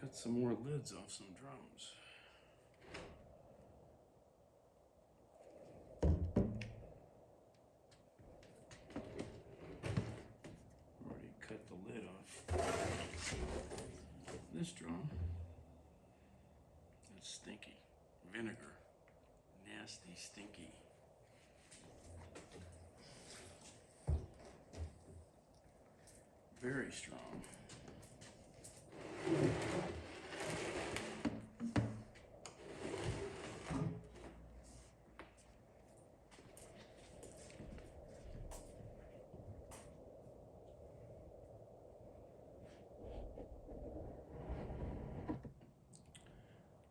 cut some more lids off some drums. Already cut the lid off this drum. It's stinky. Vinegar. Nasty, stinky. Very strong.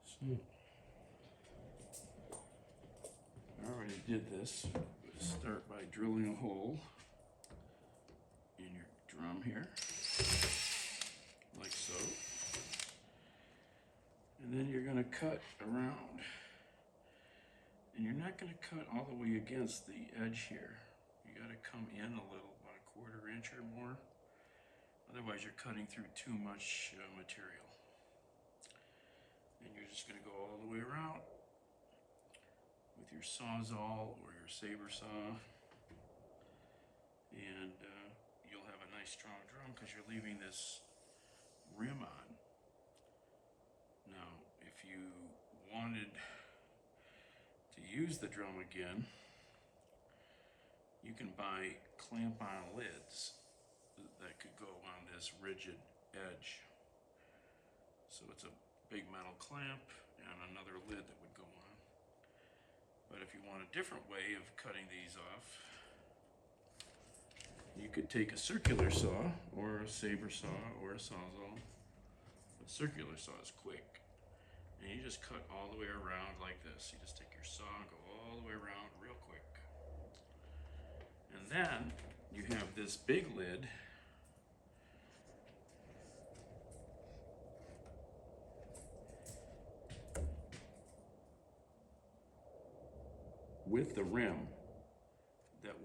So, I already did this. Start by drilling a hole in your drum here, like so. And then you're going to cut around. And you're not going to cut all the way against the edge here. You got to come in a little, about a 1/4 inch or more. Otherwise you're cutting through too much material. And you're just going to go all the way around with your Sawzall or your saber saw. And you'll have a nice strong drum because you're leaving this rim on. Now, if you wanted to use the drum again, you can buy clamp-on lids that could go on this rigid edge. So it's a big metal clamp and another lid that would go on. But if you want a different way of cutting these off, you could take a circular saw or a saber saw or a Sawzall. A circular saw is quick. And you just cut all the way around like this. You just take your saw and go all the way around real quick. And then you have this big lid with the rim that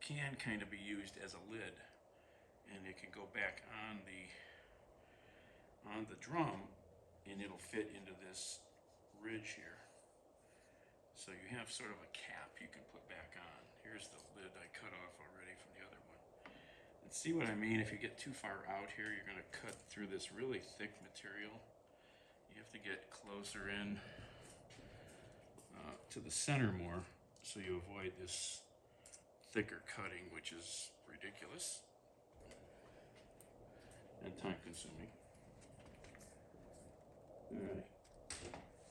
can kind of be used as a lid, and it can go back on the drum, and it'll fit into this ridge here. So you have sort of a cap you can put back on. Here's the lid I cut off already from the other one. And see what I mean? If you get too far out here, you're going to cut through this really thick material. You have to get closer in to the center more, so you avoid this thicker cutting, which is ridiculous and time consuming. Alright,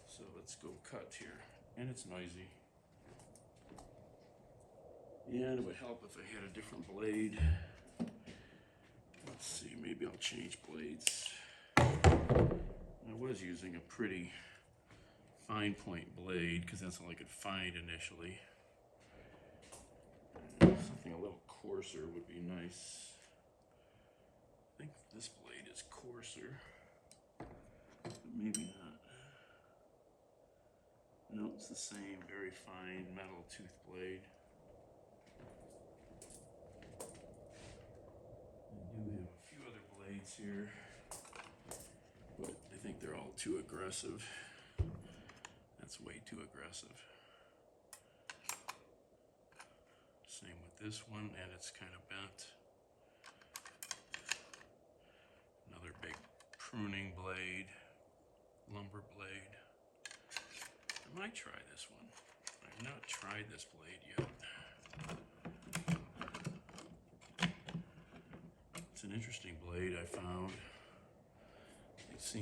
so let's go cut here. And it's noisy. And it would help if I had a different blade. Let's see, maybe I'll change blades. I was using a pretty fine point blade because that's all I could find initially. Something a little coarser would be nice. I think this blade is coarser, but maybe not. No, it's the same, very fine metal tooth blade. I do have a few other blades here, but I think they're all too aggressive. That's way too aggressive. Same with this one, and it's kind of bent. Another big pruning blade, lumber blade. I might try this one. I've not tried this blade yet. It's an interesting blade I found. It's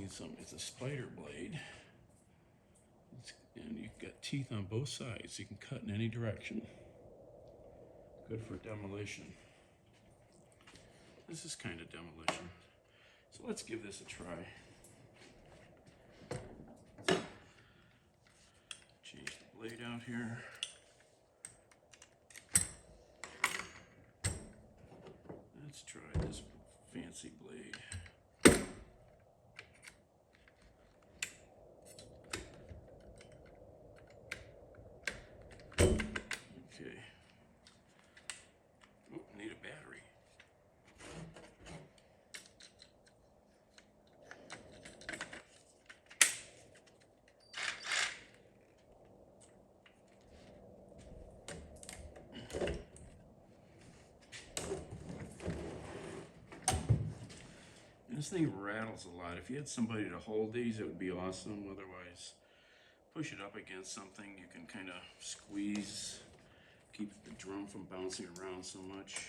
a spider blade. And you've got teeth on both sides. You can cut in any direction. Good for demolition. This is kind of demolition. So let's give this a try. Change the blade out here. Let's try this fancy blade. Okay. Oh, need a battery. This thing rattles a lot. If you had somebody to hold these, it would be awesome. Otherwise, push it up against something. You can kind of squeeze, keep the drum from bouncing around so much.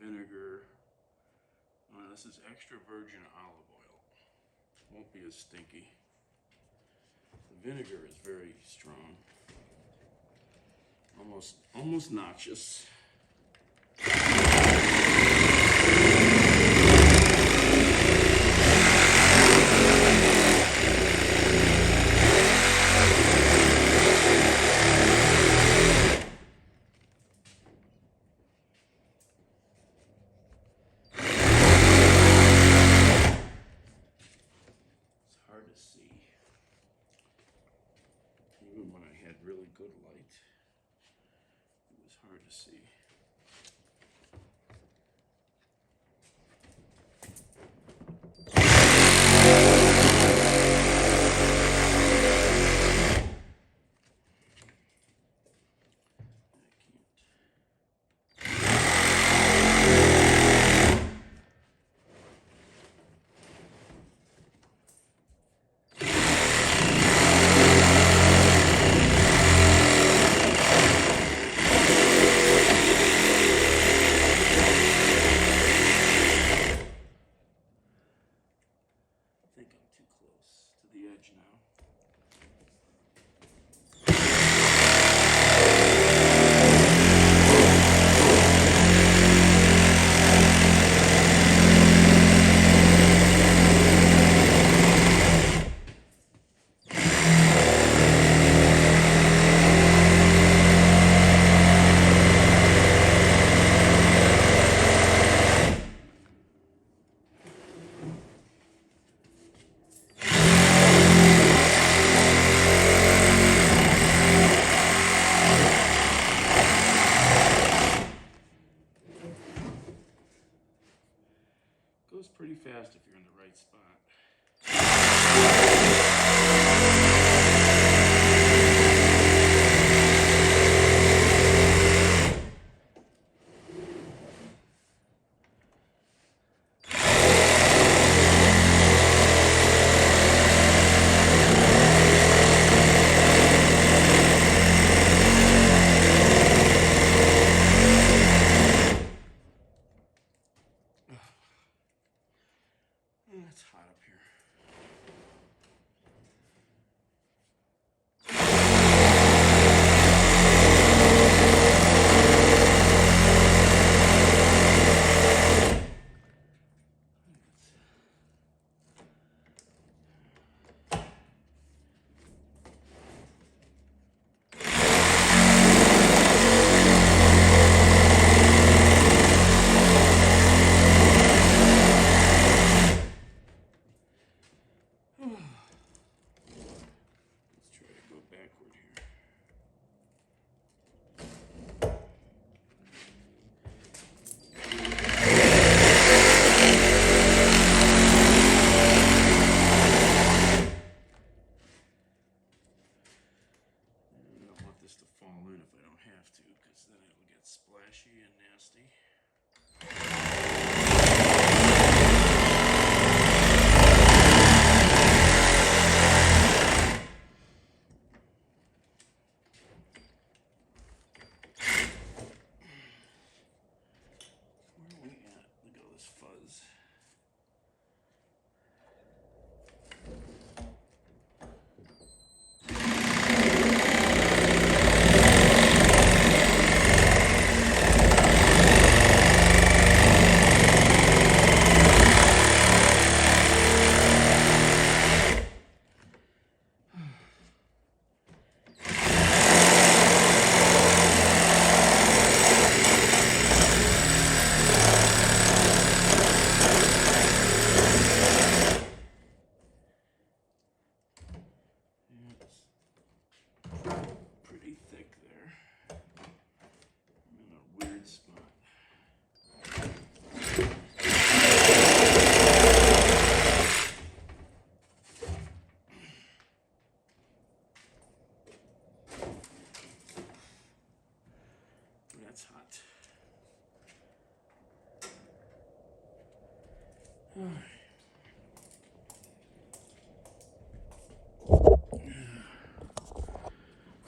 Vinegar. This is extra virgin olive oil. Won't be as stinky. The vinegar is very strong. Almost noxious. Even when I had really good light, it was hard to see. I think I'm too close to the edge now. Goes pretty fast if you're in the right spot. It's hot up here.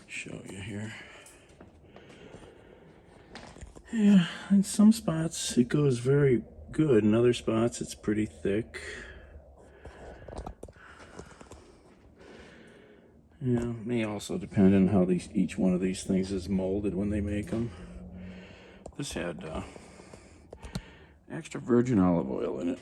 Show you here. Yeah, in some spots it goes very good. In other spots it's pretty thick. Yeah, may also depend on how each one of these things is molded when they make them. This had extra virgin olive oil in it.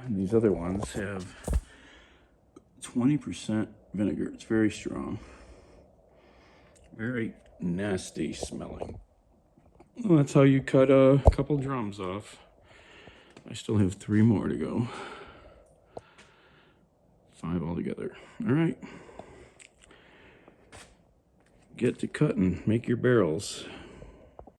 And these other ones have 20% vinegar. It's very strong. Very nasty smelling. Well, that's how you cut a couple drums off. I still have 3 more to go. 5 altogether. All right. Get to cutting. Make your barrels.